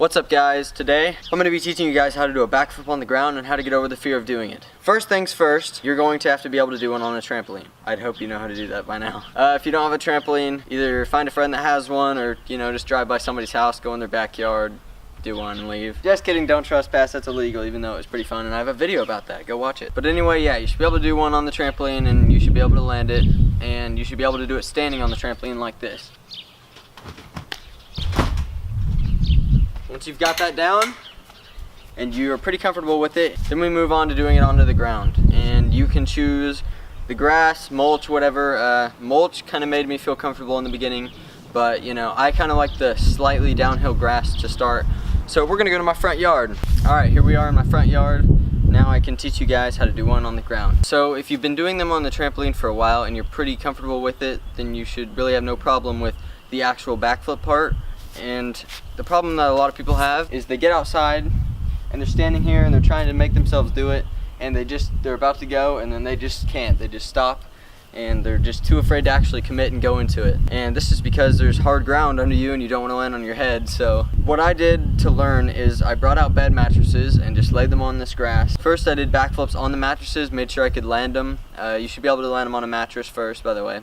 What's up guys? Today I'm going to be teaching you guys how to do a backflip on the ground and how to get over the fear of doing it. First things first, you're going to have to be able to do one on a trampoline. I'd hope you know how to do that by now. If you don't have a trampoline, either find a friend that has one or just drive by somebody's house, go in their backyard, do one and leave. Just kidding, don't trespass, that's illegal, even though it was pretty fun and I have a video about that, go watch it. But anyway, yeah, you should be able to do one on the trampoline and you should be able to land it, and you should be able to do it standing on the trampoline like this. Once you've got that down and you're pretty comfortable with it, then we move on to doing it onto the ground. And you can choose the grass, mulch, whatever. Mulch kind of made me feel comfortable in the beginning, but I kind of like the slightly downhill grass to start. So we're gonna go to my front yard. All right, here we are in my front yard. Now I can teach you guys how to do one on the ground. So if you've been doing them on the trampoline for a while and you're pretty comfortable with it, then you should really have no problem with the actual backflip part. And the problem that a lot of people have is they get outside and they're standing here and they're trying to make themselves do it, and they're about to go and then they just can't. They just stop and they're just too afraid to actually commit and go into it. And this is because there's hard ground under you and you don't want to land on your head. So what I did to learn is I brought out bed mattresses and just laid them on this grass. First I did backflips on the mattresses, made sure I could land them. You should be able to land them on a mattress first, by the way.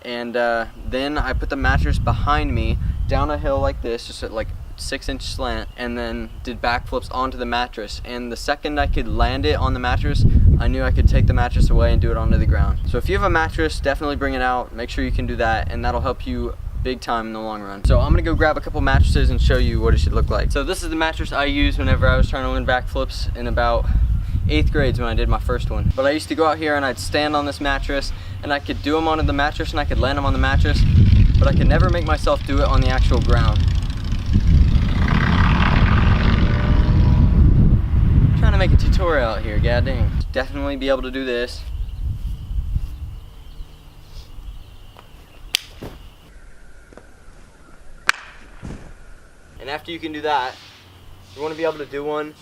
And then I put the mattress behind me down a hill like this, just at like 6-inch slant, and then did backflips onto the mattress. And the second I could land it on the mattress, I knew I could take the mattress away and do it onto the ground. So if you have a mattress, definitely bring it out, make sure you can do that, and that'll help you big time in the long run. So I'm gonna go grab a couple mattresses and show you what it should look like. So this is the mattress I used whenever I was trying to learn backflips in about 8th grade when I did my first one. But I used to go out here and I'd stand on this mattress and I could do them onto the mattress and I could land them on the mattress, but I could never make myself do it on the actual ground. I'm trying to make a tutorial out here, god dang. Definitely be able to do this. And after you can do that, you want to be able to do one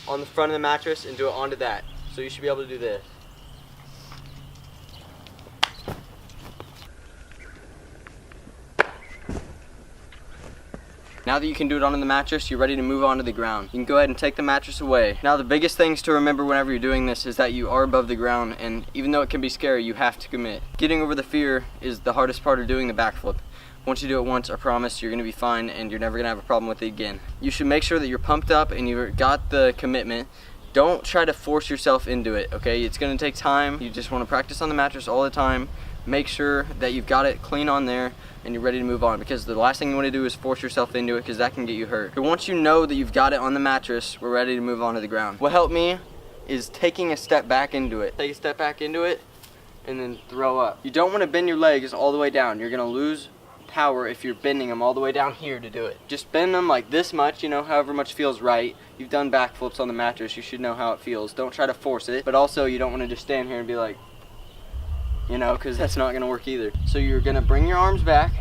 on the front of the mattress and do it onto that. So you should be able to do this. Now that you can do it onto the mattress, you're ready to move on to the ground. You can go ahead and take the mattress away. Now the biggest things to remember whenever you're doing this is that you are above the ground, and even though it can be scary, you have to commit. Getting over the fear is the hardest part of doing the backflip. Once you do it once, I promise you're gonna be fine and you're never gonna have a problem with it again. You should make sure that you're pumped up and you've got the commitment. Don't try to force yourself into it, okay? It's gonna take time. You just wanna practice on the mattress all the time. Make sure that you've got it clean on there and you're ready to move on, because the last thing you wanna do is force yourself into it, because that can get you hurt. But once you know that you've got it on the mattress, we're ready to move on to the ground. What helped me is taking a step back into it. Take a step back into it and then throw up. You don't wanna bend your legs all the way down. You're gonna lose power if you're bending them all the way down here to do it. Just bend them like this much, however much feels right. You've done backflips on the mattress, you should know how it feels. Don't try to force it, but also you don't want to just stand here and be like, because that's not going to work either. So you're going to bring your arms back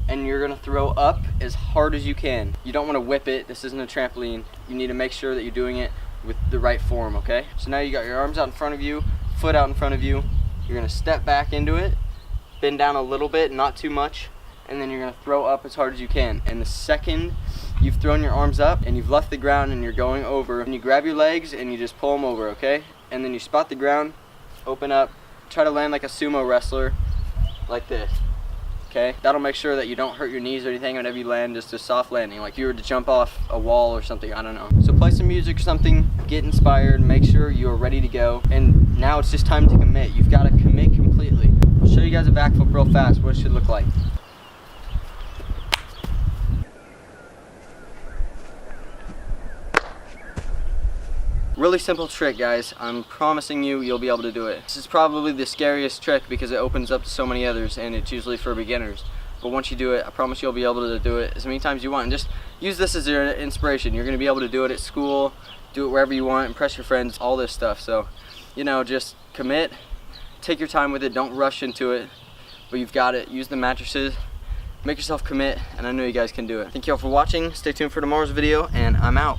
and you're going to throw up as hard as you can. You don't want to whip it. This isn't a trampoline. You need to make sure that you're doing it with the right form, okay? So now you got your arms out in front of you, foot out in front of you. You're going to step back into it, bend down a little bit, not too much, and then you're going to throw up as hard as you can. And the second you've thrown your arms up and you've left the ground and you're going over, and you grab your legs and you just pull them over, okay? And then you spot the ground, open up, try to land like a sumo wrestler, like this, okay? That'll make sure that you don't hurt your knees or anything whenever you land, just a soft landing, like you were to jump off a wall or something, I don't know. So play some music or something, get inspired, make sure you are ready to go, and now it's just time to commit. You've got to commit completely. I'll show you guys a backflip real fast, what it should look like. Really simple trick, guys. I'm promising you'll be able to do it. This is probably the scariest trick because it opens up to so many others and it's usually for beginners. But once you do it, I promise you'll be able to do it as many times as you want. And just use this as your inspiration. You're going to be able to do it at school, do it wherever you want, impress your friends, all this stuff. So, just commit, take your time with it, don't rush into it. But you've got it. Use the mattresses, make yourself commit, and I know you guys can do it. Thank you all for watching. Stay tuned for tomorrow's video, and I'm out.